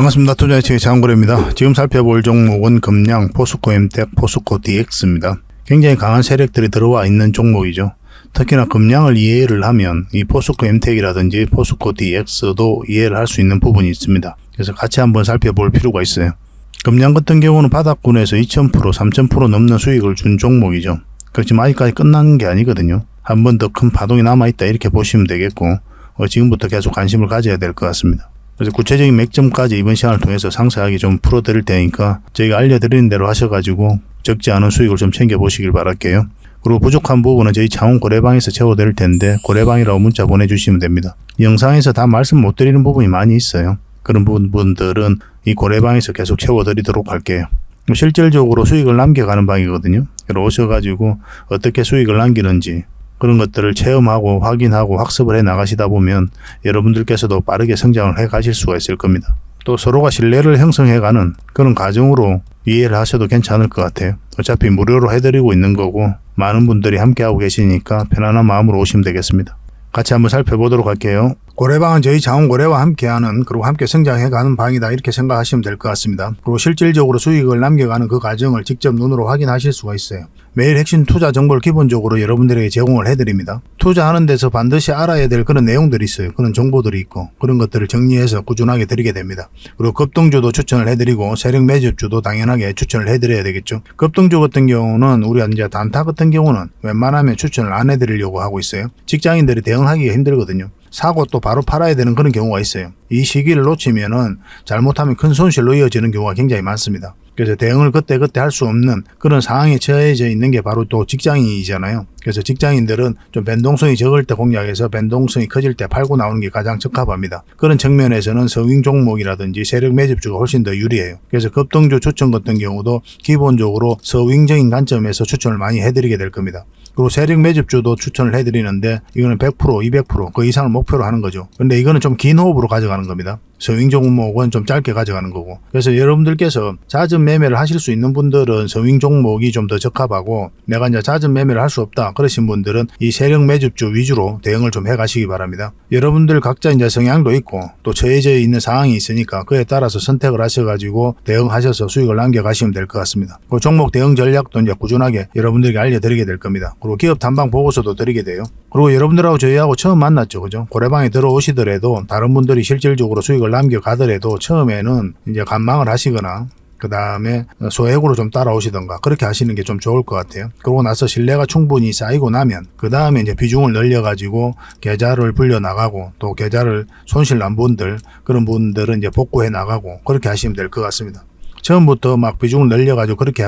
반갑습니다. 투자예측의 장은고래입니다. 지금 살펴볼 종목은 금양, 포스코 엠텍, 포스코 DX입니다. 굉장히 강한 세력들이 들어와 있는 종목이죠. 특히나 금양을 이해를 하면 이 포스코 엠텍이라든지 포스코 DX도 이해를 할 수 있는 부분이 있습니다. 그래서 같이 한번 살펴볼 필요가 있어요. 금양 같은 경우는 바닥권에서 2000%, 3000% 넘는 수익을 준 종목이죠. 그렇지만 아직까지 끝난 게 아니거든요. 한 번 더 큰 파동이 남아있다 이렇게 보시면 되겠고 지금부터 계속 관심을 가져야 될 것 같습니다. 그래서 구체적인 맥점까지 이번 시간을 통해서 상세하게 좀 풀어드릴 테니까 저희가 알려드리는 대로 하셔가지고 적지 않은 수익을 좀 챙겨보시길 바랄게요. 그리고 부족한 부분은 저희 창원 고래방에서 채워드릴 텐데 고래방이라고 문자 보내주시면 됩니다. 이 영상에서 다 말씀 못 드리는 부분이 많이 있어요. 그런 부분들은 이 고래방에서 계속 채워드리도록 할게요. 실질적으로 수익을 남겨가는 방이거든요. 그래서 오셔가지고 어떻게 수익을 남기는지 그런 것들을 체험하고 확인하고 학습을 해 나가시다 보면 여러분들께서도 빠르게 성장을 해 가실 수가 있을 겁니다. 또 서로가 신뢰를 형성해가는 그런 과정으로 이해를 하셔도 괜찮을 것 같아요. 어차피 무료로 해드리고 있는 거고 많은 분들이 함께하고 계시니까 편안한 마음으로 오시면 되겠습니다. 같이 한번 살펴보도록 할게요. 고래방은 저희 장원고래와 함께하는 그리고 함께 성장해가는 방이다 이렇게 생각하시면 될 것 같습니다. 그리고 실질적으로 수익을 남겨가는 그 과정을 직접 눈으로 확인하실 수가 있어요. 매일 핵심 투자 정보를 기본적으로 여러분들에게 제공을 해드립니다. 투자하는 데서 반드시 알아야 될 그런 내용들이 있어요. 그런 정보들이 있고 그런 것들을 정리해서 꾸준하게 드리게 됩니다. 그리고 급등주도 추천을 해드리고 세력 매집주도 당연하게 추천을 해드려야 되겠죠. 급등주 같은 경우는 우리가 이제 단타 같은 경우는 웬만하면 추천을 안 해드리려고 하고 있어요. 직장인들이 대응하기가 힘들거든요. 사고 또 바로 팔아야 되는 그런 경우가 있어요. 이 시기를 놓치면은 잘못하면 큰 손실로 이어지는 경우가 굉장히 많습니다. 그래서 대응을 그때그때 할 수 없는 그런 상황에 처해져 있는 게 바로 또 직장인이잖아요. 그래서 직장인들은 좀 변동성이 적을 때 공략해서 변동성이 커질 때 팔고 나오는 게 가장 적합합니다. 그런 측면에서는 서윙 종목이라든지 세력 매집주가 훨씬 더 유리해요. 그래서 급등주 추천 같은 경우도 기본적으로 서윙적인 관점에서 추천을 많이 해드리게 될 겁니다. 그리고 세력 매집주도 추천을 해드리는데 이거는 100%, 200% 그 이상을 목표로 하는 거죠. 근데 이거는 좀 긴 호흡으로 가져가는 겁니다. 서윙 종목은 좀 짧게 가져가는 거고. 그래서 여러분들께서 잦은 매매를 하실 수 있는 분들은 서윙 종목이 좀 더 적합하고 내가 이제 잦은 매매를 할 수 없다 그러신 분들은 이 세력 매집주 위주로 대응을 좀 해가시기 바랍니다. 여러분들 각자 이제 성향도 있고 또 처해져 있는 상황이 있으니까 그에 따라서 선택을 하셔가지고 대응하셔서 수익을 남겨가시면 될 것 같습니다. 그 종목 대응 전략도 이제 꾸준하게 여러분들에게 알려드리게 될 겁니다. 그리고 기업 탐방 보고서도 드리게 돼요. 그리고 여러분들하고 저희하고 처음 만났죠, 그죠? 고래방에 들어오시더라도 다른 분들이 실질적으로 수익을 남겨가더라도 처음에는 이제 관망을 하시거나 그 다음에 소액으로 좀 따라오시던가 그렇게 하시는 게 좀 좋을 것 같아요. 그러고 나서 신뢰가 충분히 쌓이고 나면 그 다음에 이제 비중을 늘려가지고 계좌를 불려 나가고 또 계좌를 손실 난 분들 그런 분들은 이제 복구해 나가고 그렇게 하시면 될 것 같습니다. 처음부터 막 비중을 늘려가지고 그렇게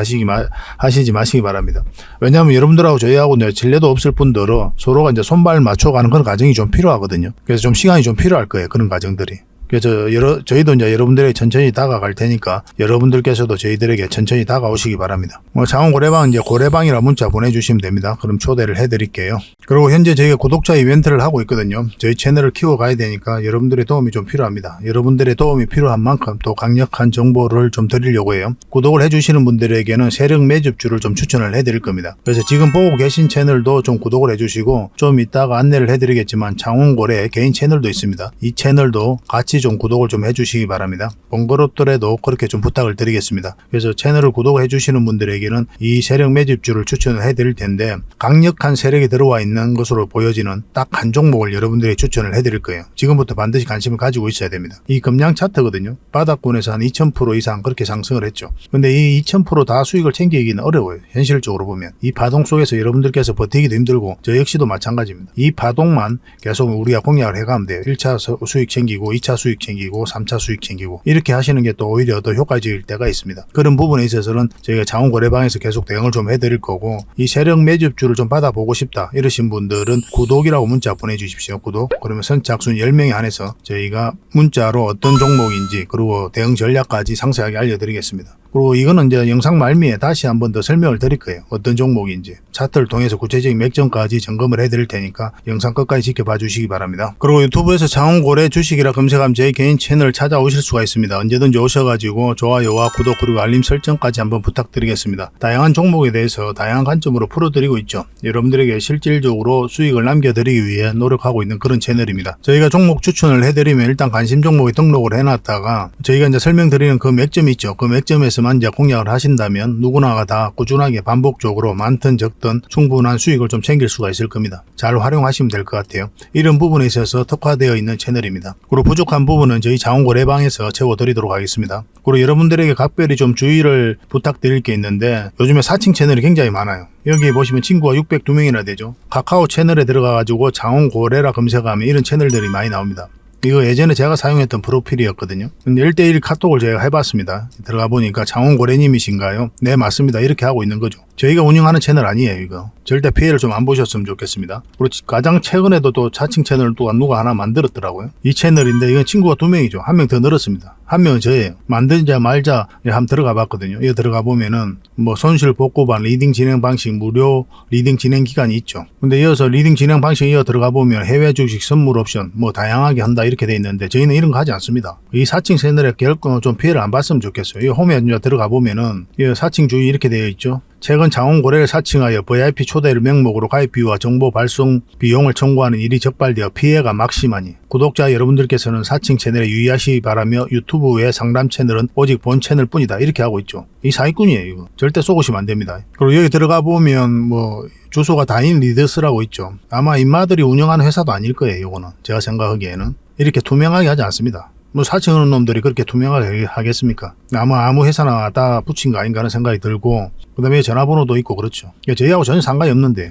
하시지 마시기 바랍니다. 왜냐하면 여러분들하고 저희하고 신뢰도 없을 분들은 서로가 이제 손발 맞춰가는 그런 과정이 좀 필요하거든요. 그래서 좀 시간이 좀 필요할 거예요. 그런 과정들이. 그래서 저희도 이제 여러분들에게 천천히 다가갈 테니까 여러분들께서도 저희들에게 천천히 다가오시기 바랍니다. 창원 고래방 이제 고래방이라 문자 보내주시면 됩니다. 그럼 초대를 해드릴게요. 그리고 현재 저희가 구독자 이벤트를 하고 있거든요. 저희 채널을 키워가야 되니까 여러분들의 도움이 좀 필요합니다. 여러분들의 도움이 필요한 만큼 또 강력한 정보를 좀 드리려고 해요. 구독을 해주시는 분들에게는 세력 매집주를 좀 추천을 해드릴 겁니다. 그래서 지금 보고 계신 채널도 좀 구독을 해주시고 좀 이따가 안내를 해드리겠지만 창원 고래 개인 채널도 있습니다. 이 채널도 같이 좀 구독을 좀 해주시기 바랍니다. 번거롭더라도 그렇게 좀 부탁을 드리겠습니다. 그래서 채널을 구독해 주시는 분들에게는 이 세력 매집주를 추천을 해드릴 텐데 강력한 세력이 들어와 있는 것으로 보여지는 딱 한 종목을 여러분들에게 추천을 해드릴 거예요. 지금부터 반드시 관심을 가지고 있어야 됩니다. 이 금양 차트거든요. 바닥권에서 한 2000% 이상 그렇게 상승을 했죠. 근데 이 2000% 다 수익을 챙기기는 어려워요. 현실적으로 보면. 이 파동 속에서 여러분들께서 버티기도 힘들고 저 역시도 마찬가지입니다. 이 파동만 계속 우리가 공략을 해가면 돼요. 1차 수익 챙기고 2차 수익 챙기고 3차 수익 챙기고 이렇게 하시는 게 또 오히려 더 효과적일 때가 있습니다. 그런 부분에 있어서는 저희가 창원 고래방에서 계속 대응을 좀 해드릴 거고 이 세력 매집주를 좀 받아보고 싶다 이러신 분들은 구독이라고 문자 보내주십시오. 구독. 그러면 선착순 10명에 한해서 저희가 문자로 어떤 종목인지 그리고 대응 전략까지 상세하게 알려드리겠습니다. 그리고 이거는 이제 영상 말미에 다시 한 번 더 설명을 드릴 거예요. 어떤 종목인지. 차트를 통해서 구체적인 맥점까지 점검을 해드릴 테니까 영상 끝까지 지켜봐 주시기 바랍니다. 그리고 유튜브에서 장원고래 주식이라 검색하면 제 개인 채널 찾아오실 수가 있습니다. 언제든지 오셔가지고 좋아요와 구독 그리고 알림 설정까지 한번 부탁드리겠습니다. 다양한 종목에 대해서 다양한 관점으로 풀어드리고 있죠. 여러분들에게 실질적으로 수익을 남겨드리기 위해 노력하고 있는 그런 채널입니다. 저희가 종목 추천을 해드리면 일단 관심 종목에 등록을 해놨다가 저희가 이제 설명드리는 그 맥점이 있죠. 그 맥점에서만 이제 공략을 하신다면 누구나가 다 꾸준하게 반복적으로 많든 적든 충분한 수익을 좀 챙길 수가 있을 겁니다. 잘 활용하시면 될 것 같아요. 이런 부분에 있어서 특화되어 있는 채널입니다. 그리고 부족한 부분은 저희 장원고래방에서 채워드리도록 하겠습니다. 그리고 여러분들에게 각별히 좀 주의를 부탁드릴 게 있는데 요즘에 사칭 채널이 굉장히 많아요. 여기 보시면 친구가 602명이나 되죠. 카카오 채널에 들어가가지고 장원고래라 검색하면 이런 채널들이 많이 나옵니다. 이거 예전에 제가 사용했던 프로필이었거든요. 근데 1대1 카톡을 제가 해봤습니다. 들어가 보니까 장원고래님이신가요? 네, 맞습니다. 이렇게 하고 있는 거죠. 저희가 운영하는 채널 아니에요, 이거. 절대 피해를 좀 안 보셨으면 좋겠습니다. 그리고 가장 최근에도 또 자칭 채널을 또 누가 하나 만들었더라고요. 이 채널인데 이건 친구가 2명이죠. 1명 더 늘었습니다. 1명은 저예요. 만들자 말자 한번 들어가 봤거든요. 이거 들어가 보면은 뭐 손실 복구반 리딩 진행 방식 무료 리딩 진행 기간이 있죠. 근데 이어서 리딩 진행 방식 이어 들어가 보면 해외 주식 선물 옵션 뭐 다양하게 한다 이렇게 돼 있는데 저희는 이런 거 하지 않습니다. 이 사칭 채널에 결코 좀 피해를 안 봤으면 좋겠어요. 이 홈에 들어가 보면은 이 사칭 주의 이렇게 되어 있죠. 최근 장원고래를 사칭하여 VIP 초대를 명목으로 가입 비유와 정보 발송 비용을 청구하는 일이 적발되어 피해가 막심하니 구독자 여러분들께서는 사칭 채널에 유의하시기 바라며 유튜브 외 상담 채널은 오직 본 채널 뿐이다 이렇게 하고 있죠. 이 사기꾼이에요. 이거 절대 쏘시면 안 됩니다. 그리고 여기 들어가 보면 뭐 주소가 다인 리더스라고 있죠. 아마 인마들이 운영하는 회사도 아닐 거예요. 이거는 제가 생각하기에는 이렇게 투명하게 하지 않습니다. 뭐 사칭하는 놈들이 그렇게 투명하게 하겠습니까? 아무 회사나 다 붙인 거 아닌가 하는 생각이 들고 그 다음에 전화번호도 있고 그렇죠. 저희하고 전혀 상관이 없는데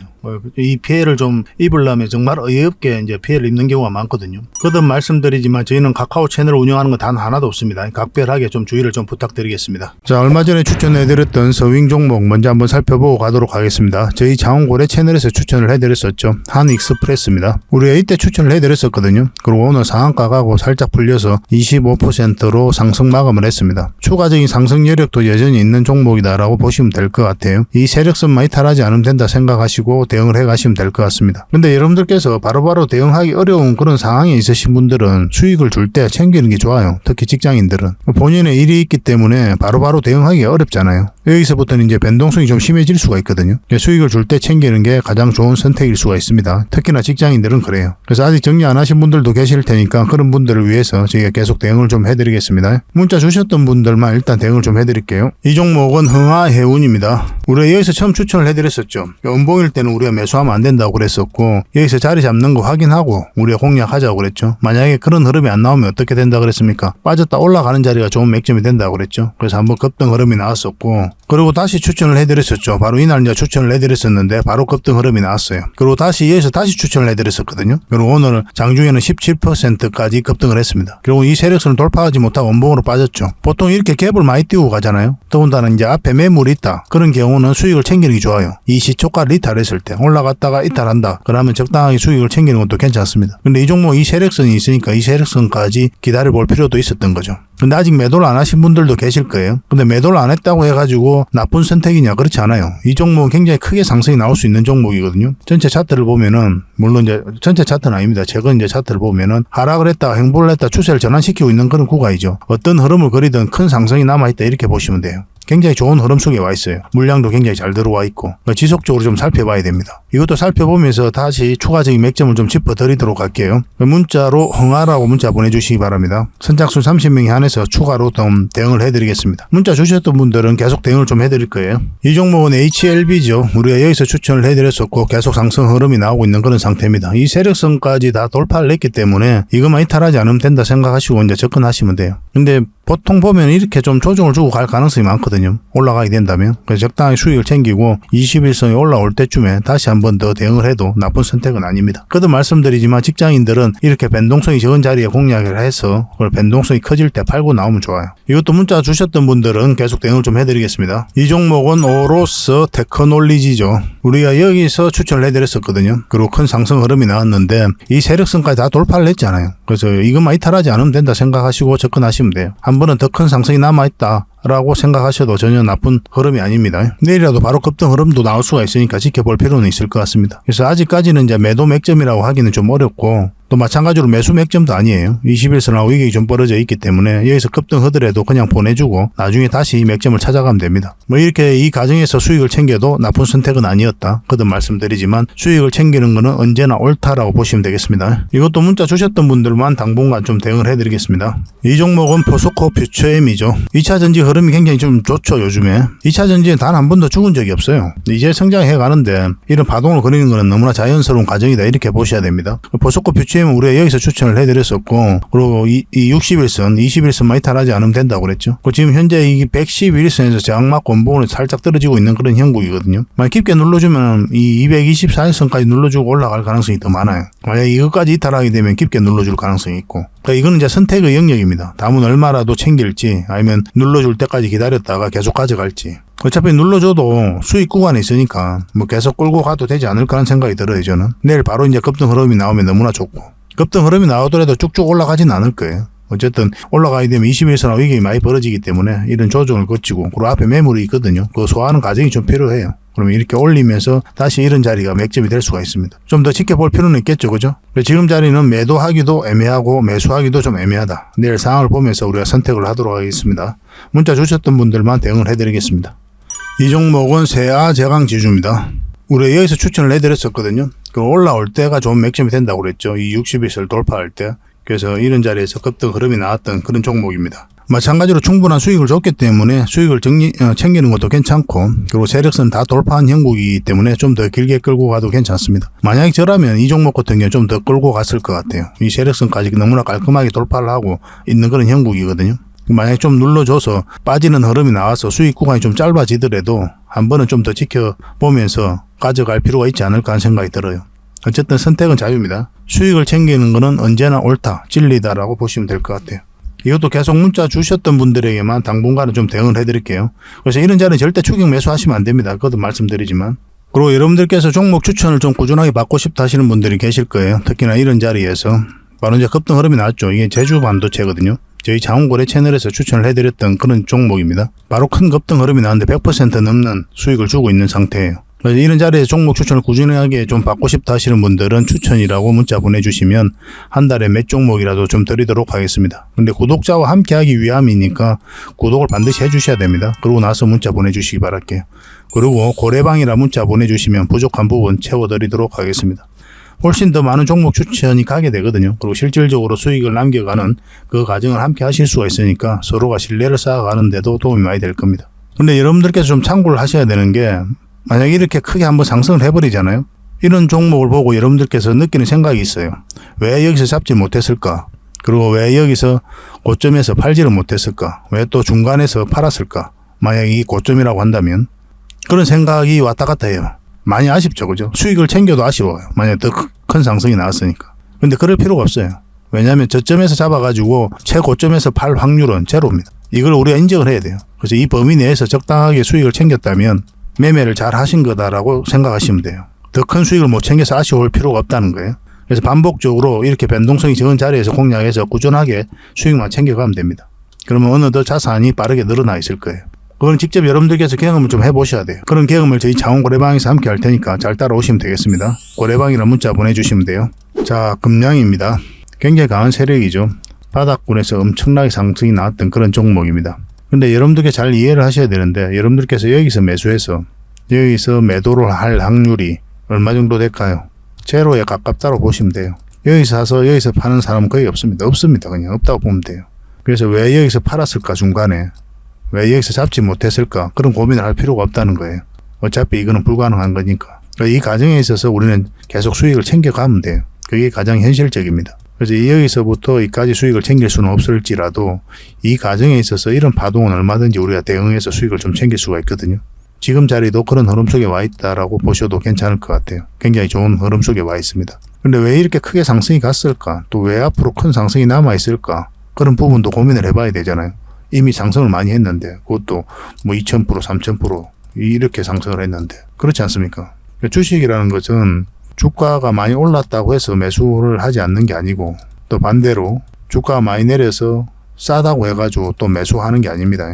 이 피해를 좀 입으려면 정말 어이없게 이제 피해를 입는 경우가 많거든요. 거듭 말씀드리지만 저희는 카카오 채널을 운영하는 건 단 하나도 없습니다. 각별하게 좀 주의를 좀 부탁드리겠습니다. 자, 얼마 전에 추천해드렸던 서윙 종목 먼저 한번 살펴보고 가도록 하겠습니다. 저희 장원고래 채널에서 추천을 해드렸었죠. 한익스프레스입니다. 우리가 이때 추천을 해드렸었거든요. 그리고 오늘 상한가 가고 살짝 풀려서 25%로 상승 마감을 했습니다. 추가적인 상승 여력도 여전히 있는 종목이다라고 보시면 될 것 같아요. 이 세력선만 이탈하지 않으면 된다 생각하시고 대응을 해가시면 될 것 같습니다. 근데 여러분들께서 바로바로 대응하기 어려운 그런 상황에 있으신 분들은 수익을 줄 때 챙기는 게 좋아요. 특히 직장인들은 본인의 일이 있기 때문에 바로바로 대응하기 어렵잖아요. 여기서부터는 이제 변동성이 좀 심해질 수가 있거든요. 수익을 줄 때 챙기는 게 가장 좋은 선택일 수가 있습니다. 특히나 직장인들은 그래요. 그래서 아직 정리 안 하신 분들도 계실 테니까 그런 분들을 위해서 저희가 계속 대응을 좀 해드리겠습니다. 문자 주셨던 분들만 일단 대응을 좀 해드릴게요. 이 종목은 흥하해운입니다. 우리가 여기서 처음 추천을 해드렸었죠. 음봉일 때는 우리가 매수하면 안 된다고 그랬었고 여기서 자리 잡는 거 확인하고 우리가 공략하자고 그랬죠. 만약에 그런 흐름이 안 나오면 어떻게 된다 그랬습니까? 빠졌다 올라가는 자리가 좋은 맥점이 된다고 그랬죠. 그래서 한번 급등 흐름이 나왔었고 그리고 다시 추천을 해드렸었죠. 바로 이날 이제 추천을 해드렸었는데 바로 급등 흐름이 나왔어요. 그리고 다시 여기서 다시 추천을 해드렸었거든요. 그리고 오늘 장중에는 17%까지 급등을 했습니다. 그리고 이 세력선을 돌파하지 못하고 원봉으로 빠졌죠. 보통 이렇게 갭을 많이 띄우고 가잖아요. 더군다나 이제 앞에 매물이 있다. 그런 경우는 수익을 챙기는 게 좋아요. 이 시초가를 이탈했을 때 올라갔다가 이탈한다. 그러면 적당하게 수익을 챙기는 것도 괜찮습니다. 근데 이 종목 이 세력선이 있으니까 이 세력선까지 기다려볼 필요도 있었던 거죠. 근데 아직 매도를 안 하신 분들도 계실 거예요. 근데 매도를 안 했다고 해가지고 나쁜 선택이냐? 그렇지 않아요. 이 종목은 굉장히 크게 상승이 나올 수 있는 종목이거든요. 전체 차트를 보면은 물론 이제 전체 차트는 아닙니다. 최근 이제 차트를 보면은 하락을 했다, 행보를 했다, 추세를 전환시키고 있는 그런 구간이죠. 어떤 흐름을 그리든 큰 상승이 남아있다 이렇게 보시면 돼요. 굉장히 좋은 흐름 속에 와 있어요. 물량도 굉장히 잘 들어와 있고 지속적으로 좀 살펴봐야 됩니다. 이것도 살펴보면서 다시 추가적인 맥점을 좀 짚어드리도록 할게요. 문자로 흥하라고 문자 보내주시기 바랍니다. 선착순 30명이 한해서 추가로 좀 대응을 해드리겠습니다. 문자 주셨던 분들은 계속 대응을 좀 해드릴 거예요. 이 종목은 HLB죠. 우리가 여기서 추천을 해드렸었고 계속 상승 흐름이 나오고 있는 그런 상태입니다. 이 세력선까지 다 돌파를 했기 때문에 이것만 이탈하지 않으면 된다 생각하시고 이제 접근하시면 돼요. 근데 보통 보면 이렇게 좀 조정을 주고 갈 가능성이 많거든요. 올라가게 된다면. 그래서 적당히 수익을 챙기고 21선이 올라올 때쯤에 다시 한 번 더 대응을 해도 나쁜 선택은 아닙니다. 거듭 말씀드리지만 직장인들은 이렇게 변동성이 적은 자리에 공략을 해서 그걸 변동성이 커질 때 팔고 나오면 좋아요. 이것도 문자 주셨던 분들은 계속 대응을 좀 해드리겠습니다. 이 종목은 오로스 테크놀리지죠. 우리가 여기서 추천을 해드렸었거든요. 그리고 큰 상승 흐름이 나왔는데 이 세력선까지 다 돌파를 했잖아요. 그래서 이것만 이탈하지 않으면 된다 생각하시고 접근하시면 돼요. 한 번은 더 큰 상승이 남아있다 라고 생각하셔도 전혀 나쁜 흐름이 아닙니다. 내일이라도 바로 급등 흐름도 나올 수가 있으니까 지켜볼 필요는 있을 것 같습니다. 그래서 아직까지는 이제 매도 맥점이라고 하기는 좀 어렵고, 또 마찬가지로 매수 맥점도 아니에요. 21선하고 이게 좀 벌어져 있기 때문에 여기서 급등 하더라도 그냥 보내주고 나중에 다시 맥점을 찾아가면 됩니다. 뭐 이렇게 이 과정에서 수익을 챙겨도 나쁜 선택은 아니었다 거듭 말씀드리지만, 수익을 챙기는 거는 언제나 옳다라고 보시면 되겠습니다. 이것도 문자 주셨던 분들만 당분간 좀 대응을 해드리겠습니다. 이 종목은 포스코 퓨처엠이죠. 2차전지 흐름이 굉장히 좀 좋죠. 요즘에 2차전지에 단 한 번도 죽은 적이 없어요. 이제 성장해 가는데 이런 파동을 그리는 거는 너무나 자연스러운 과정이다 이렇게 보셔야 됩니다. 포스코 퓨처엠은 우리가 여기서 추천을 해드렸었고, 그리고 이 61선 21선만 이탈하지 않으면 된다고 그랬죠. 지금 현재 이 111선에서 저항막 원봉으로 살짝 떨어지고 있는 그런 형국이거든요. 만약 깊게 눌러주면 이 224선까지 눌러주고 올라갈 가능성이 더 많아요. 만약 이것까지 이탈하게 되면 깊게 눌러줄 가능성이 있고, 그러니까 이거는 이제 선택의 영역입니다. 다음은 얼마라도 챙길지 아니면 눌러줄 때까지 기다렸다가 계속 가져갈지. 어차피 눌러줘도 수익 구간에 있으니까 뭐 계속 끌고 가도 되지 않을까 하는 생각이 들어요. 저는 내일 바로 이제 급등 흐름이 나오면 너무나 좋고, 급등 흐름이 나오더라도 쭉쭉 올라가진 않을 거예요. 어쨌든 올라가게 되면 21선하고 위기가 많이 벌어지기 때문에 이런 조정을 거치고, 그리고 앞에 매물이 있거든요. 그거 소화하는 과정이 좀 필요해요. 그러면 이렇게 올리면서 다시 이런 자리가 맥점이 될 수가 있습니다. 좀 더 지켜볼 필요는 있겠죠, 그죠? 지금 자리는 매도하기도 애매하고 매수하기도 좀 애매하다. 내일 상황을 보면서 우리가 선택을 하도록 하겠습니다. 문자 주셨던 분들만 대응을 해드리겠습니다. 이 종목은 세아 제강 지주입니다. 우리 여기서 추천을 해드렸었거든요. 그 올라올 때가 좋은 맥점이 된다고 그랬죠. 이 60일선을 돌파할 때. 그래서 이런 자리에서 급등 흐름이 나왔던 그런 종목입니다. 마찬가지로 충분한 수익을 줬기 때문에 수익을 챙기는 것도 괜찮고, 그리고 세력선 다 돌파한 형국이기 때문에 좀 더 길게 끌고 가도 괜찮습니다. 만약에 저라면 이 종목 같은 경우는 좀 더 끌고 갔을 것 같아요. 이 세력선까지 너무나 깔끔하게 돌파를 하고 있는 그런 형국이거든요. 만약에 좀 눌러줘서 빠지는 흐름이 나와서 수익 구간이 좀 짧아지더라도 한 번은 좀 더 지켜보면서 가져갈 필요가 있지 않을까 하는 생각이 들어요. 어쨌든 선택은 자유입니다. 수익을 챙기는 것은 언제나 옳다, 진리다라고 보시면 될 것 같아요. 이것도 계속 문자 주셨던 분들에게만 당분간은 좀 대응을 해드릴게요. 그래서 이런 자리는 절대 추격 매수하시면 안 됩니다. 그것도 말씀드리지만. 그리고 여러분들께서 종목 추천을 좀 꾸준하게 받고 싶다 하시는 분들이 계실 거예요. 특히나 이런 자리에서 바로 이제 급등 흐름이 나왔죠. 이게 제주 반도체거든요. 저희 자원거래 채널에서 추천을 해드렸던 그런 종목입니다. 바로 큰 급등 흐름이 나왔는데 100% 넘는 수익을 주고 있는 상태예요. 그래서 이런 자리에서 종목 추천을 꾸준하게 좀 받고 싶다 하시는 분들은 추천이라고 문자 보내주시면 한 달에 몇 종목이라도 좀 드리도록 하겠습니다. 근데 구독자와 함께 하기 위함이니까 구독을 반드시 해주셔야 됩니다. 그러고 나서 문자 보내주시기 바랄게요. 그리고 고래방이라 문자 보내주시면 부족한 부분 채워드리도록 하겠습니다. 훨씬 더 많은 종목 추천이 가게 되거든요. 그리고 실질적으로 수익을 남겨가는 그 과정을 함께 하실 수가 있으니까 서로가 신뢰를 쌓아가는 데도 도움이 많이 될 겁니다. 근데 여러분들께서 좀 참고를 하셔야 되는 게, 만약에 이렇게 크게 한번 상승을 해버리잖아요. 이런 종목을 보고 여러분들께서 느끼는 생각이 있어요. 왜 여기서 잡지 못했을까? 그리고 왜 여기서 고점에서 팔지를 못했을까? 왜 또 중간에서 팔았을까? 만약에 이 고점이라고 한다면 그런 생각이 왔다 갔다 해요. 많이 아쉽죠, 그죠? 수익을 챙겨도 아쉬워요. 만약에 더 큰 상승이 나왔으니까. 근데 그럴 필요가 없어요. 왜냐하면 저점에서 잡아가지고 최고점에서 팔 확률은 제로입니다. 이걸 우리가 인정을 해야 돼요. 그래서 이 범위 내에서 적당하게 수익을 챙겼다면 매매를 잘 하신 거다라고 생각하시면 돼요. 더 큰 수익을 못 챙겨서 아쉬울 필요가 없다는 거예요. 그래서 반복적으로 이렇게 변동성이 적은 자리에서 공략해서 꾸준하게 수익만 챙겨가면 됩니다. 그러면 어느덧 자산이 빠르게 늘어나 있을 거예요. 그건 직접 여러분들께서 경험을 좀 해보셔야 돼요. 그런 경험을 저희 자원고래방에서 함께 할 테니까 잘 따라오시면 되겠습니다. 고래방이라는 문자 보내주시면 돼요. 자, 금량입니다. 굉장히 강한 세력이죠. 바닥권에서 엄청나게 상승이 나왔던 그런 종목입니다. 근데 여러분들께 잘 이해를 하셔야 되는데, 여러분들께서 여기서 매수해서 여기서 매도를 할 확률이 얼마 정도 될까요? 제로에 가깝다고 보시면 돼요. 여기서 사서 여기서 파는 사람은 거의 없습니다. 없습니다. 그냥 없다고 보면 돼요. 그래서 왜 여기서 팔았을까, 중간에 왜 여기서 잡지 못했을까, 그런 고민을 할 필요가 없다는 거예요. 어차피 이거는 불가능한 거니까. 이 과정에 있어서 우리는 계속 수익을 챙겨가면 돼요. 그게 가장 현실적입니다. 그래서 여기서부터 이까지 수익을 챙길 수는 없을지라도 이 과정에 있어서 이런 파동은 얼마든지 우리가 대응해서 수익을 좀 챙길 수가 있거든요. 지금 자리도 그런 흐름 속에 와 있다라고 보셔도 괜찮을 것 같아요. 굉장히 좋은 흐름 속에 와 있습니다. 근데 왜 이렇게 크게 상승이 갔을까? 또 왜 앞으로 큰 상승이 남아 있을까? 그런 부분도 고민을 해봐야 되잖아요. 이미 상승을 많이 했는데, 그것도 뭐 2000%, 3000% 이렇게 상승을 했는데, 그렇지 않습니까? 주식이라는 것은 주가가 많이 올랐다고 해서 매수를 하지 않는 게 아니고, 또 반대로 주가가 많이 내려서 싸다고 해가지고 또 매수하는 게 아닙니다.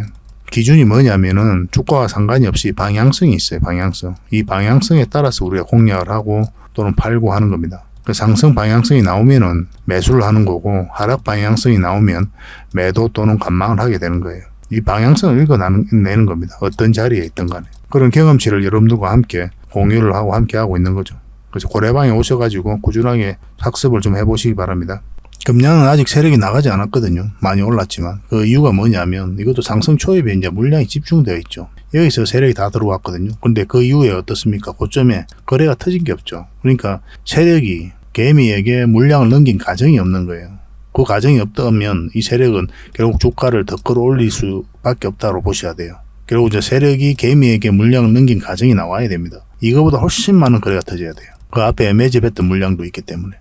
기준이 뭐냐면은 주가와 상관이 없이 방향성이 있어요. 방향성. 이 방향성에 따라서 우리가 공략을 하고 또는 팔고 하는 겁니다. 그 상승 방향성이 나오면은 매수를 하는 거고, 하락 방향성이 나오면 매도 또는 관망을 하게 되는 거예요. 이 방향성을 읽어내는 겁니다. 어떤 자리에 있든 간에. 그런 경험치를 여러분들과 함께 공유를 하고 함께 하고 있는 거죠. 그래서 고래방에 오셔가지고 꾸준하게 학습을 좀 해보시기 바랍니다. 금량은 아직 세력이 나가지 않았거든요. 많이 올랐지만. 그 이유가 뭐냐면 이것도 상승 초입에 이제 물량이 집중되어 있죠. 여기서 세력이 다 들어왔거든요. 근데 그 이후에 어떻습니까? 고점에 거래가 터진 게 없죠. 그러니까 세력이 개미에게 물량을 넘긴 가정이 없는 거예요. 그 가정이 없다면 이 세력은 결국 주가를 더 끌어올릴 수밖에 없다고 보셔야 돼요. 결국 저 세력이 개미에게 물량을 넘긴 가정이 나와야 됩니다. 이거보다 훨씬 많은 거래가 터져야 돼요. 그 앞에 매집했던 물량도 있기 때문에.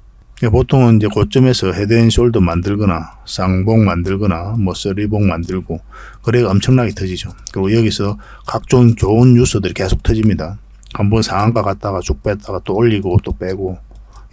보통은 이제 고점에서 헤드앤숄더 만들거나 쌍봉 만들거나 뭐 쓰리봉 만들고 거래가 엄청나게 터지죠. 그리고 여기서 각종 좋은 뉴스들이 계속 터집니다. 한번 상한가 갔다가 쭉 뺐다가 또 올리고 또 빼고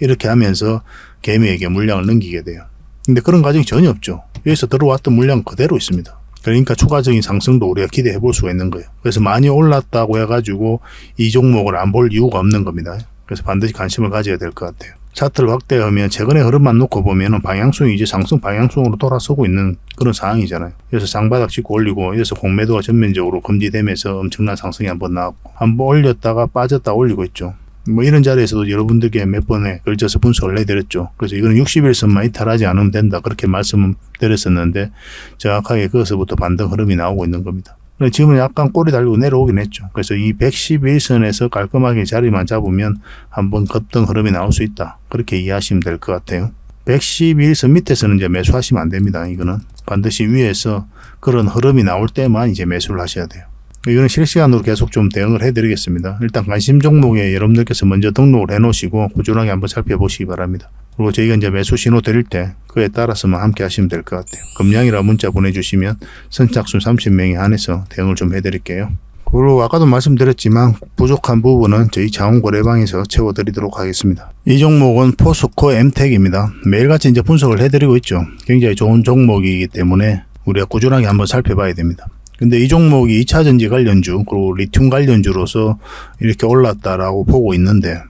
이렇게 하면서 개미에게 물량을 넘기게 돼요. 근데 그런 과정이 전혀 없죠. 여기서 들어왔던 물량 그대로 있습니다. 그러니까 추가적인 상승도 우리가 기대해 볼 수가 있는 거예요. 그래서 많이 올랐다고 해가지고 이 종목을 안 볼 이유가 없는 겁니다. 그래서 반드시 관심을 가져야 될 것 같아요. 차트를 확대하면 최근의 흐름만 놓고 보면은 방향성이 이제 상승 방향성으로 돌아서고 있는 그런 상황이잖아요. 그래서 쌍바닥 짚고 올리고 여기서 공매도가 전면적으로 금지되면서 엄청난 상승이 한번 나왔고 한번 올렸다가 빠졌다 올리고 있죠. 뭐 이런 자리에서도 여러분들께 몇 번에 걸쳐서 분석을 해드렸죠. 그래서 이거는 60일선만 이탈하지 않으면 된다 그렇게 말씀을 드렸었는데 정확하게 거기서부터 반등 흐름이 나오고 있는 겁니다. 지금은 약간 꼬리 달리고 내려오긴 했죠. 그래서 이 111선에서 깔끔하게 자리만 잡으면 한번 급등 흐름이 나올 수 있다. 그렇게 이해하시면 될 것 같아요. 111선 밑에서는 이제 매수하시면 안 됩니다. 이거는 반드시 위에서 그런 흐름이 나올 때만 이제 매수를 하셔야 돼요. 이거는 실시간으로 계속 좀 대응을 해드리겠습니다. 일단 관심 종목에 여러분들께서 먼저 등록을 해놓으시고 꾸준하게 한번 살펴보시기 바랍니다. 그리고 저희가 이제 매수 신호 드릴 때 그에 따라서만 함께 하시면 될 것 같아요. 금량이라 문자 보내주시면 선착순 30명에 한해서 대응을 좀 해드릴게요. 그리고 아까도 말씀드렸지만 부족한 부분은 저희 자원거래방에서 채워드리도록 하겠습니다. 이 종목은 포스코 엠텍입니다. 매일같이 이제 분석을 해드리고 있죠. 굉장히 좋은 종목이기 때문에 우리가 꾸준하게 한번 살펴봐야 됩니다. 근데 이 종목이 2차전지 관련주 그리고 리튬 관련주로서 이렇게 올랐다라고 보고 있는데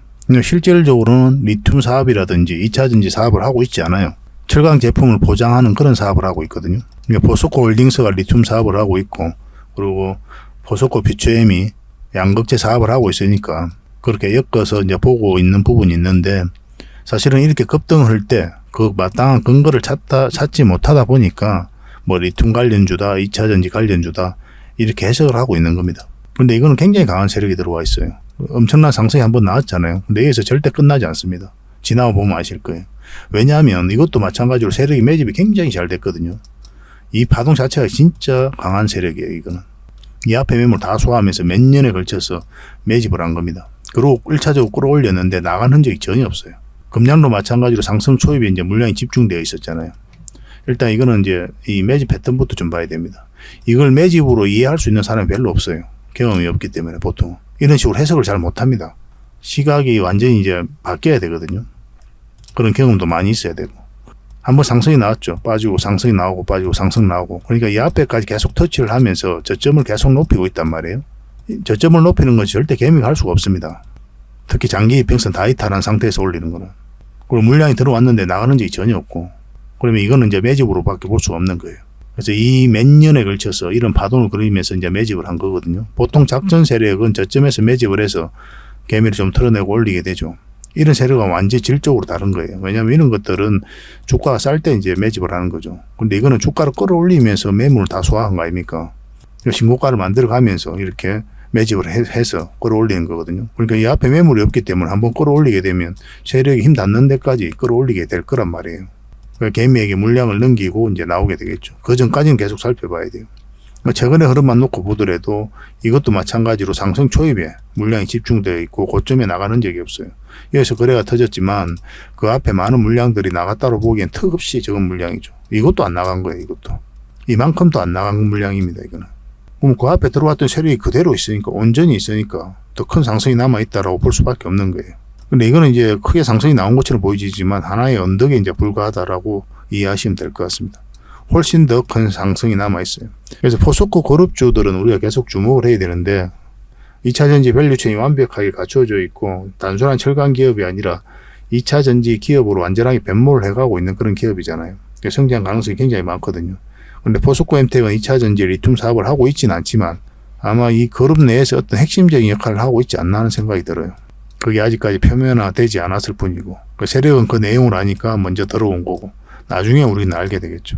실질적으로는 리튬 사업이라든지 2차전지 사업을 하고 있지 않아요. 철강 제품을 보장하는 그런 사업을 하고 있거든요. 포스코 홀딩스가 리튬 사업을 하고 있고 그리고 포스코 퓨처엠이 양극재 사업을 하고 있으니까 그렇게 엮어서 이제 보고 있는 부분이 있는데 사실은 이렇게 급등을 할 때 그 마땅한 근거를 찾지 못하다 보니까 뭐 리튬 관련주다, 2차전지 관련주다 이렇게 해석을 하고 있는 겁니다. 근데 이거는 굉장히 강한 세력이 들어와 있어요. 엄청난 상승이 한번 나왔잖아요. 근데 여기서 절대 끝나지 않습니다. 지나가 보면 아실 거예요. 왜냐하면 이것도 마찬가지로 세력이 매집이 굉장히 잘 됐거든요. 이 파동 자체가 진짜 강한 세력이에요. 이거는. 이 앞에 매물 다 소화하면서 몇 년에 걸쳐서 매집을 한 겁니다. 그리고 1차적으로 끌어올렸는데 나간 흔적이 전혀 없어요. 금량도 마찬가지로 상승 초입에 이제 물량이 집중되어 있었잖아요. 일단 이거는 이제 이 매집 패턴부터 좀 봐야 됩니다. 이걸 매집으로 이해할 수 있는 사람이 별로 없어요. 경험이 없기 때문에 보통. 이런 식으로 해석을 잘 못합니다. 시각이 완전히 이제 바뀌어야 되거든요. 그런 경험도 많이 있어야 되고. 한번 상승이 나왔죠. 빠지고 상승이 나오고 빠지고 상승 나오고. 그러니까 이 앞에까지 계속 터치를 하면서 저점을 계속 높이고 있단 말이에요. 저점을 높이는 건 절대 개미가 할 수가 없습니다. 특히 장기 이평선 다 이탈한 상태에서 올리는 거는. 그리고 물량이 들어왔는데 나가는 적이 전혀 없고. 그러면 이거는 이제 매집으로밖에 볼 수가 없는 거예요. 그래서 이 몇 년에 걸쳐서 이런 파동을 그리면서 이제 매집을 한 거거든요. 보통 작전 세력은 저점에서 매집을 해서 개미를 좀 털어내고 올리게 되죠. 이런 세력은 완전히 질적으로 다른 거예요. 왜냐하면 이런 것들은 주가가 쌀 때 이제 매집을 하는 거죠. 근데 이거는 주가를 끌어올리면서 매물을 다 소화한 거 아닙니까? 신고가를 만들어가면서 이렇게 매집을 해서 끌어올리는 거거든요. 그러니까 이 앞에 매물이 없기 때문에 한번 끌어올리게 되면 세력이 힘 닿는 데까지 끌어올리게 될 거란 말이에요. 개미에게 물량을 넘기고 이제 나오게 되겠죠. 그 전까지는 계속 살펴봐야 돼요. 최근의 흐름만 놓고 보더라도 이것도 마찬가지로 상승 초입에 물량이 집중되어 있고 고점에 나가는 적이 없어요. 여기서 거래가 터졌지만 그 앞에 많은 물량들이 나갔다고 보기엔 턱없이 적은 물량이죠. 이것도 안 나간 거예요. 이것도. 이만큼도 안 나간 물량입니다. 이거는. 그럼 그 앞에 들어왔던 세력이 그대로 있으니까 온전히 있으니까 더 큰 상승이 남아있다라고 볼 수밖에 없는 거예요. 근데 이거는 이제 크게 상승이 나온 것처럼 보이지만 하나의 언덕에 이제 불과하다라고 이해하시면 될 것 같습니다. 훨씬 더 큰 상승이 남아있어요. 그래서 포스코 그룹주들은 우리가 계속 주목을 해야 되는데 2차전지 밸류체인이 완벽하게 갖춰져 있고 단순한 철강 기업이 아니라 2차전지 기업으로 완전하게 변모를 해가고 있는 그런 기업이잖아요. 성장 가능성이 굉장히 많거든요. 그런데 포스코 엠텍은 2차전지 리튬 사업을 하고 있지는 않지만 아마 이 그룹 내에서 어떤 핵심적인 역할을 하고 있지 않나 하는 생각이 들어요. 그게 아직까지 표면화되지 않았을 뿐이고 그 세력은 그 내용을 아니까 먼저 들어온 거고 나중에 우리는 알게 되겠죠.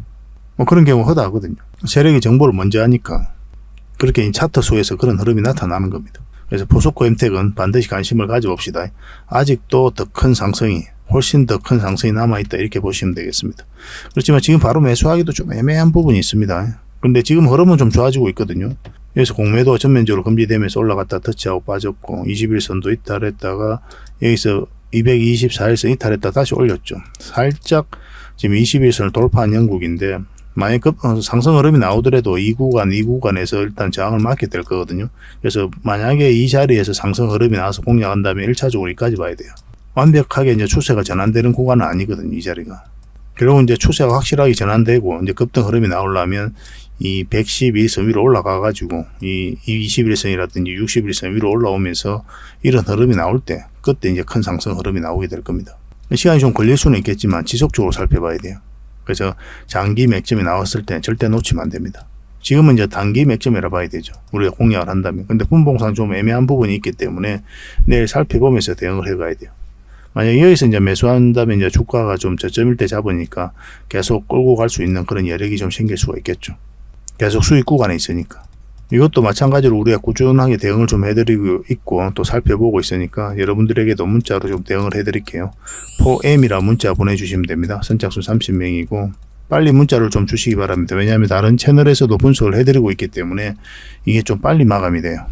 뭐 그런 경우 허다하거든요. 세력이 정보를 먼저 하니까 그렇게 차트 수에서 그런 흐름이 나타나는 겁니다. 그래서 포스코 엠텍은 반드시 관심을 가져봅시다. 아직도 더 큰 상승이 훨씬 더 큰 상승이 남아있다 이렇게 보시면 되겠습니다. 그렇지만 지금 바로 매수하기도 좀 애매한 부분이 있습니다. 근데 지금 흐름은 좀 좋아지고 있거든요. 여기서 공매도 전면적으로 금지되면서 올라갔다 터치하고 빠졌고 21선도 이탈했다가 여기서 224일선 이탈했다 다시 올렸죠. 살짝 지금 21선을 돌파한 영국인데 만약 상승 흐름이 나오더라도 이 구간에서 일단 저항을 맞게 될 거거든요. 그래서 만약에 이 자리에서 상승 흐름이 나와서 공략한다면 1차적으로 여기까지 봐야 돼요. 완벽하게 이제 추세가 전환되는 구간은 아니거든요, 이 자리가. 결국 이제 추세가 확실하게 전환되고 이제 급등 흐름이 나오려면 이 111선 위로 올라가가지고 이 21선이라든지 61선 위로 올라오면서 이런 흐름이 나올 때 그때 이제 큰 상승 흐름이 나오게 될 겁니다. 시간이 좀 걸릴 수는 있겠지만 지속적으로 살펴봐야 돼요. 그래서 장기 맥점이 나왔을 때 절대 놓치면 안 됩니다. 지금은 이제 단기 맥점이라 봐야 되죠. 우리가 공략을 한다면. 근데 분봉상 좀 애매한 부분이 있기 때문에 내일 살펴보면서 대응을 해가야 돼요. 만약 여기서 이제 매수한다면 이제 주가가 좀 저점일 때 잡으니까 계속 끌고 갈 수 있는 그런 여력이 좀 생길 수가 있겠죠. 계속 수익 구간에 있으니까. 이것도 마찬가지로 우리가 꾸준하게 대응을 좀 해드리고 있고 또 살펴보고 있으니까 여러분들에게도 문자로 좀 대응을 해드릴게요. 포엠이라 문자 보내주시면 됩니다. 선착순 30명이고 빨리 문자를 좀 주시기 바랍니다. 왜냐하면 다른 채널에서도 분석을 해드리고 있기 때문에 이게 좀 빨리 마감이 돼요.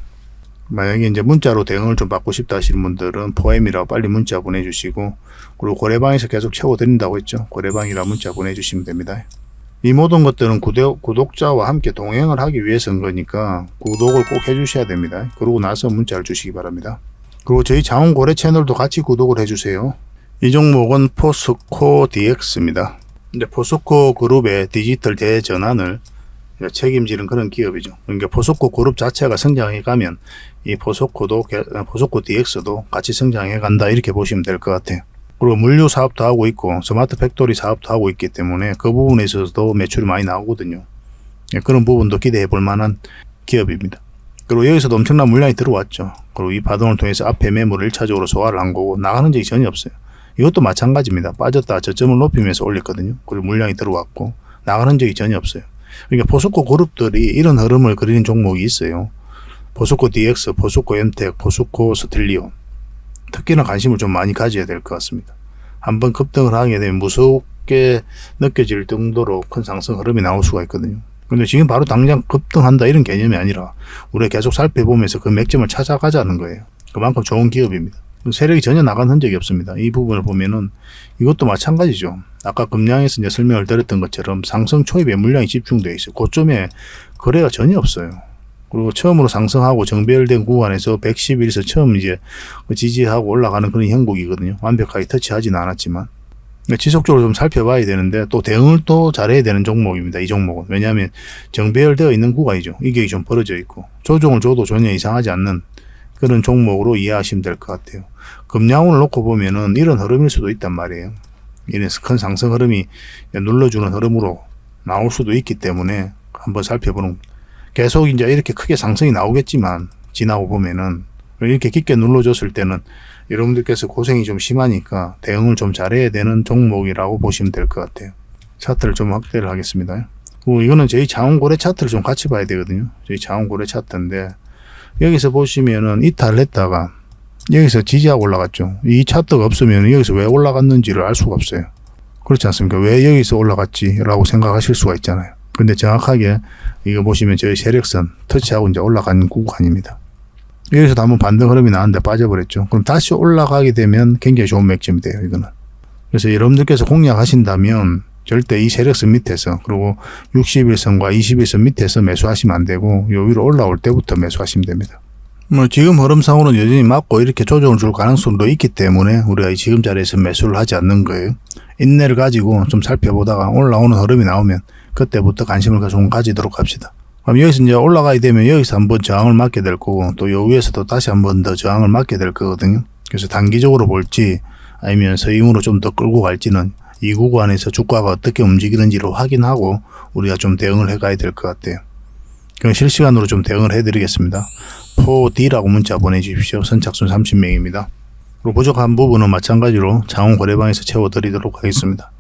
만약에 이제 문자로 대응을 좀 받고 싶다 하시는 분들은 포엠이라고 빨리 문자 보내주시고 그리고 고래방에서 계속 채워드린다고 했죠. 고래방이라 문자 보내주시면 됩니다. 이 모든 것들은 구독자와 함께 동행을 하기 위해서인 거니까 구독을 꼭 해주셔야 됩니다. 그러고 나서 문자를 주시기 바랍니다. 그리고 저희 장원고래 채널도 같이 구독을 해주세요. 이 종목은 포스코 DX입니다. 근데 포스코 그룹의 디지털 대전환을 책임지는 그런 기업이죠. 그러니까 포스코 그룹 자체가 성장해 가면 이 포스코 DX도 같이 성장해 간다 이렇게 보시면 될 것 같아요. 그리고 물류 사업도 하고 있고 스마트 팩토리 사업도 하고 있기 때문에 그 부분에 있어서도 매출이 많이 나오거든요. 그런 부분도 기대해 볼 만한 기업입니다. 그리고 여기서도 엄청난 물량이 들어왔죠. 그리고 이 파동을 통해서 앞에 매물을 1차적으로 소화를 한 거고 나가는 적이 전혀 없어요. 이것도 마찬가지입니다. 빠졌다 저점을 높이면서 올렸거든요. 그리고 물량이 들어왔고 나가는 적이 전혀 없어요. 그러니까 포스코 그룹들이 이런 흐름을 그리는 종목이 있어요. 포스코 DX, 포스코 엠텍, 포스코 스틸리온. 특히나 관심을 좀 많이 가져야 될 것 같습니다. 한번 급등을 하게 되면 무섭게 느껴질 정도로 큰 상승 흐름이 나올 수가 있거든요. 근데 지금 바로 당장 급등한다 이런 개념이 아니라 우리가 계속 살펴보면서 그 맥점을 찾아가자는 거예요. 그만큼 좋은 기업입니다. 세력이 전혀 나간 흔적이 없습니다. 이 부분을 보면은 이것도 마찬가지죠. 아까 금량에서 이제 설명을 드렸던 것처럼 상승 초입에 물량이 집중되어 있어요. 고점에 거래가 전혀 없어요. 그리고 처음으로 상승하고 정배열된 구간에서 111에서 처음 이제 지지하고 올라가는 그런 형국이거든요. 완벽하게 터치하지는 않았지만. 지속적으로 좀 살펴봐야 되는데 또 대응을 또 잘해야 되는 종목입니다. 이 종목은. 왜냐하면 정배열되어 있는 구간이죠. 이게 좀 벌어져 있고 조정을 줘도 전혀 이상하지 않는 그런 종목으로 이해하시면 될 것 같아요. 금양원을 놓고 보면은 이런 흐름일 수도 있단 말이에요. 이런 큰 상승 흐름이 눌러주는 흐름으로 나올 수도 있기 때문에 한번 살펴보는 계속 이제 이렇게 크게 상승이 나오겠지만 지나고 보면은 이렇게 깊게 눌러줬을 때는 여러분들께서 고생이 좀 심하니까 대응을 좀 잘해야 되는 종목이라고 보시면 될 것 같아요. 차트를 좀 확대를 하겠습니다. 이거는 저희 장원고래 차트를 좀 같이 봐야 되거든요. 저희 장원고래 차트인데 여기서 보시면은 이탈을 했다가 여기서 지지하고 올라갔죠. 이 차트가 없으면 여기서 왜 올라갔는지를 알 수가 없어요. 그렇지 않습니까? 왜 여기서 올라갔지? 라고 생각하실 수가 있잖아요. 근데 정확하게 이거 보시면 저희 세력선 터치하고 이제 올라간 구간입니다. 여기서도 한번 반등 흐름이 나왔는데 빠져버렸죠. 그럼 다시 올라가게 되면 굉장히 좋은 맥점이 돼요. 이거는. 그래서 여러분들께서 공략하신다면 절대 이 세력선 밑에서 그리고 61선과 21선 밑에서 매수하시면 안 되고 요 위로 올라올 때부터 매수하시면 됩니다. 지금 흐름상으로는 여전히 맞고 이렇게 조정을 줄 가능성도 있기 때문에 우리가 지금 자리에서 매수를 하지 않는 거예요. 인내를 가지고 좀 살펴보다가 올라오는 흐름이 나오면 그때부터 관심을 좀 가지도록 합시다. 그럼 여기서 이제 올라가게 되면 여기서 한번 저항을 맞게 될 거고 또 요 위에서도 다시 한번 더 저항을 맞게 될 거거든요. 그래서 단기적으로 볼지 아니면 서임으로 좀 더 끌고 갈지는 이 구간에서 주가가 어떻게 움직이는지를 확인하고 우리가 좀 대응을 해가야 될 것 같아요. 그럼 실시간으로 좀 대응을 해드리겠습니다. 4D라고 문자 보내주십시오. 선착순 30명입니다. 그리고 부족한 부분은 마찬가지로 자원 거래방에서 채워드리도록 하겠습니다.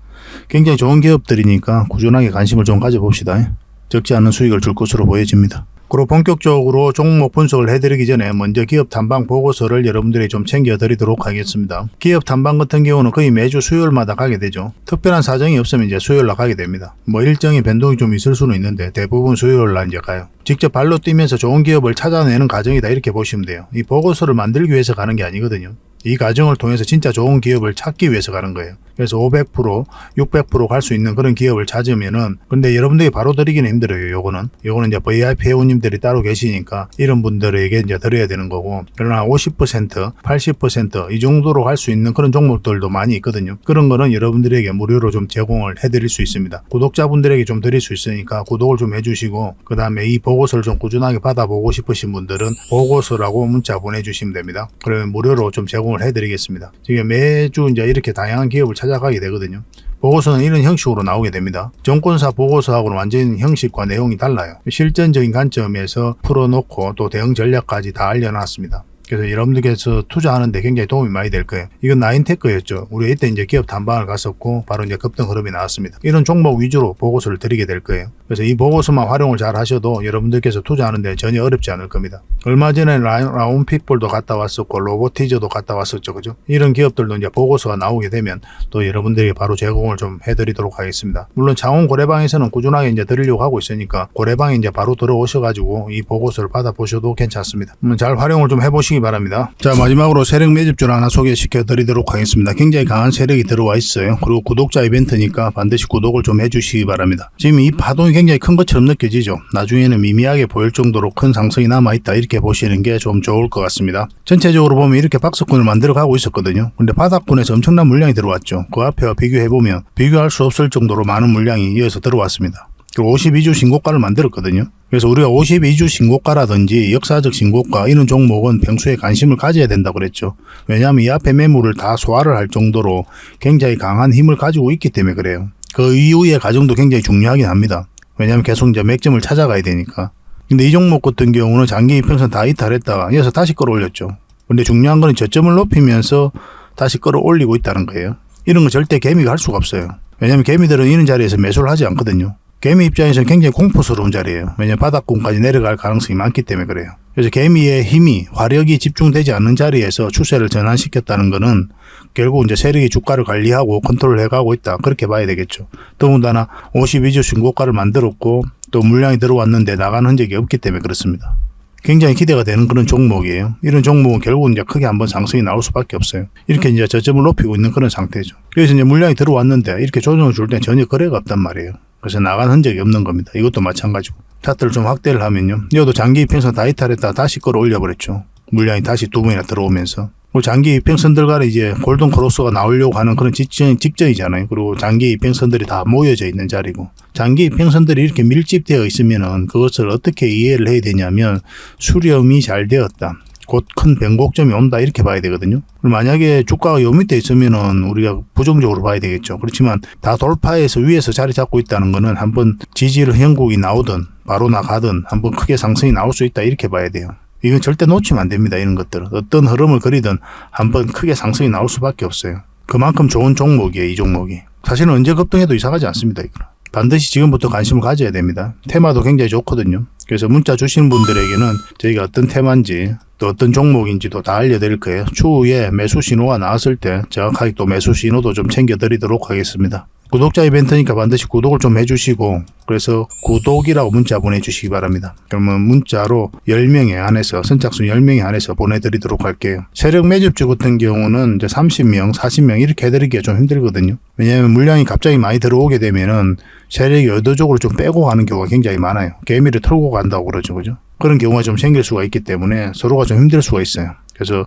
굉장히 좋은 기업들이니까 꾸준하게 관심을 좀 가져봅시다. 적지 않은 수익을 줄 것으로 보여집니다. 그리고 본격적으로 종목 분석을 해드리기 전에 먼저 기업 탐방 보고서를 여러분들이 좀 챙겨드리도록 하겠습니다. 기업 탐방 같은 경우는 거의 매주 수요일마다 가게 되죠. 특별한 사정이 없으면 이제 수요일날 가게 됩니다. 뭐 일정의 변동이 좀 있을 수는 있는데 대부분 수요일날 이제 가요. 직접 발로 뛰면서 좋은 기업을 찾아내는 과정이다 이렇게 보시면 돼요. 이 보고서를 만들기 위해서 가는 게 아니거든요. 이 과정을 통해서 진짜 좋은 기업을 찾기 위해서 가는 거예요. 그래서 500%, 600% 갈 수 있는 그런 기업을 찾으면은, 근데 여러분들이 바로 드리기는 힘들어요. 요거는 이제 VIP 회원님들이 따로 계시니까 이런 분들에게 이제 드려야 되는 거고, 그러나 50%, 80% 이 정도로 갈 수 있는 그런 종목들도 많이 있거든요. 그런 거는 여러분들에게 무료로 좀 제공을 해드릴 수 있습니다. 구독자분들에게 좀 드릴 수 있으니까 구독을 좀 해주시고, 그 다음에 이 보고서를 좀 꾸준하게 받아보고 싶으신 분들은 보고서라고 문자 보내주시면 됩니다. 그러면 무료로 좀 제공을 해드리겠습니다. 지금 매주 이제 이렇게 다양한 기업을 찾아가게 되거든요. 보고서는 이런 형식으로 나오게 됩니다. 정권사 보고서하고는 완전히 형식과 내용이 달라요. 실전적인 관점에서 풀어놓고 또 대응 전략까지 다 알려놨습니다. 그래서 여러분들께서 투자하는데 굉장히 도움이 많이 될 거예요. 이건 나인테크였죠. 우리 이때 이제 기업 탐방을 갔었고 바로 이제 급등 흐름이 나왔습니다. 이런 종목 위주로 보고서를 드리게 될 거예요. 그래서 이 보고서만 활용을 잘 하셔도 여러분들께서 투자하는데 전혀 어렵지 않을 겁니다. 얼마 전에 라운핏볼도 갔다 왔었고 로보티저도 갔다 왔었죠. 그죠? 이런 기업들도 이제 보고서가 나오게 되면 또 여러분들에게 바로 제공을 좀 해드리도록 하겠습니다. 물론 창원 고래방에서는 꾸준하게 이제 드리려고 하고 있으니까 고래방에 이제 바로 들어오셔가지고 이 보고서를 받아보셔도 괜찮습니다. 잘 활용을 좀 해보시기 바랍니다. 자, 마지막으로 세력 매집주를 하나 소개시켜 드리도록 하겠습니다. 굉장히 강한 세력이 들어와 있어요. 그리고 구독자 이벤트니까 반드시 구독을 좀 해주시기 바랍니다. 지금 이 파동이 굉장히 큰 것처럼 느껴지죠. 나중에는 미미하게 보일 정도로 큰 상승이 남아있다 이렇게 보시는 게 좀 좋을 것 같습니다. 전체적으로 보면 이렇게 박스권을 만들어 가고 있었거든요. 근데 바닥권에서 엄청난 물량이 들어왔죠. 그 앞에와 비교해보면 비교할 수 없을 정도로 많은 물량이 이어서 들어왔습니다. 그리고 52주 신고가를 만들었거든요. 그래서 우리가 52주 신고가라든지 역사적 신고가 이런 종목은 평소에 관심을 가져야 된다고 그랬죠. 왜냐하면 이 앞에 매물을 다 소화를 할 정도로 굉장히 강한 힘을 가지고 있기 때문에 그래요. 그 이후의 과정도 굉장히 중요하긴 합니다. 왜냐하면 계속 이제 맥점을 찾아가야 되니까. 근데 이 종목 같은 경우는 장기 이평선 다 이탈했다가 이어서 다시 끌어올렸죠. 근데 중요한 거는 저점을 높이면서 다시 끌어올리고 있다는 거예요. 이런 거 절대 개미가 할 수가 없어요. 왜냐하면 개미들은 이런 자리에서 매수를 하지 않거든요. 개미 입장에서는 굉장히 공포스러운 자리예요. 왜냐하면 바닥권까지 내려갈 가능성이 많기 때문에 그래요. 그래서 개미의 힘이 화력이 집중되지 않는 자리에서 추세를 전환시켰다는 것은 결국 이제 세력이 주가를 관리하고 컨트롤 해가고 있다 그렇게 봐야 되겠죠. 더군다나 52주 신고가를 만들었고 또 물량이 들어왔는데 나가는 흔적이 없기 때문에 그렇습니다. 굉장히 기대가 되는 그런 종목이에요. 이런 종목은 결국 이제 크게 한번 상승이 나올 수밖에 없어요. 이렇게 이제 저점을 높이고 있는 그런 상태죠. 그래서 이제 물량이 들어왔는데 이렇게 조정을 줄 때 전혀 거래가 없단 말이에요. 그래서 나간 흔적이 없는 겁니다. 이것도 마찬가지고. 차트를 좀 확대를 하면요. 이것도 장기 이평선 다 이탈했다가 다시 끌어올려 버렸죠. 물량이 다시 두 번이나 들어오면서. 그리고 장기 이평선들 간에 이제 골든 크로스가 나오려고 하는 그런 직전이잖아요. 그리고 장기 이평선들이 다 모여져 있는 자리고. 장기 이평선들이 이렇게 밀집되어 있으면은 그것을 어떻게 이해를 해야 되냐면 수렴이 잘 되었다. 곧 큰 변곡점이 온다 이렇게 봐야 되거든요. 만약에 주가가 요 밑에 있으면은 우리가 부정적으로 봐야 되겠죠. 그렇지만 다 돌파해서 위에서 자리 잡고 있다는 거는 한번 지지를 형국이 나오든 바로 나가든 한번 크게 상승이 나올 수 있다 이렇게 봐야 돼요. 이건 절대 놓치면 안 됩니다. 이런 것들은 어떤 흐름을 그리든 한번 크게 상승이 나올 수밖에 없어요. 그만큼 좋은 종목이에요. 이 종목이 사실은 언제 급등해도 이상하지 않습니다. 이거는 반드시 지금부터 관심을 가져야 됩니다. 테마도 굉장히 좋거든요. 그래서 문자 주신 분들에게는 저희가 어떤 테마인지 또 어떤 종목인지도 다 알려드릴 거예요. 추후에 매수 신호가 나왔을 때 정확하게 또 매수 신호도 좀 챙겨드리도록 하겠습니다. 구독자 이벤트니까 반드시 구독을 좀 해주시고 그래서 구독이라고 문자 보내주시기 바랍니다. 그러면 문자로 10명에 한해서 선착순 10명에 한해서 보내드리도록 할게요. 세력 매집주 같은 경우는 이제 30명, 40명 이렇게 해드리기가 좀 힘들거든요. 왜냐하면 물량이 갑자기 많이 들어오게 되면은 세력이 의도적으로 좀 빼고 가는 경우가 굉장히 많아요. 개미를 털고 간다고 그러죠. 그죠? 그런 경우가 좀 생길 수가 있기 때문에 서로가 좀 힘들 수가 있어요. 그래서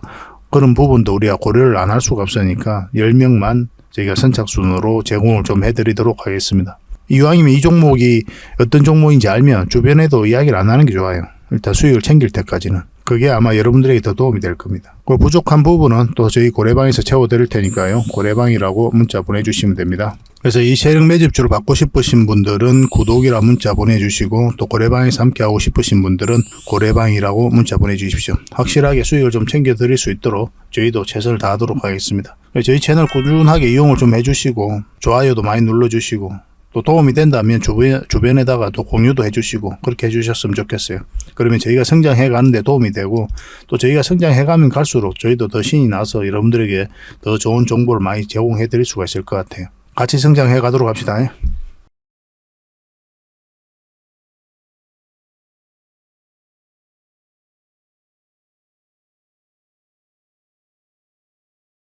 그런 부분도 우리가 고려를 안 할 수가 없으니까 10명만 저희가 선착순으로 제공을 좀 해드리도록 하겠습니다. 이왕이면 이 종목이 어떤 종목인지 알면 주변에도 이야기를 안 하는 게 좋아요. 일단 수익을 챙길 때까지는. 그게 아마 여러분들에게 더 도움이 될 겁니다. 그 부족한 부분은 또 저희 고래방에서 채워드릴 테니까요. 고래방이라고 문자 보내주시면 됩니다. 그래서 이 세력 매집주를 받고 싶으신 분들은 구독이라 문자 보내주시고 또 고래방에서 함께하고 싶으신 분들은 고래방이라고 문자 보내주십시오. 확실하게 수익을 좀 챙겨드릴 수 있도록 저희도 최선을 다하도록 하겠습니다. 저희 채널 꾸준하게 이용을 좀 해주시고 좋아요도 많이 눌러주시고 또 도움이 된다면 주변에다가 또 공유도 해주시고 그렇게 해주셨으면 좋겠어요. 그러면 저희가 성장해 가는데 도움이 되고 또 저희가 성장해 가면 갈수록 저희도 더 신이 나서 여러분들에게 더 좋은 정보를 많이 제공해 드릴 수가 있을 것 같아요. 같이 성장해 가도록 합시다.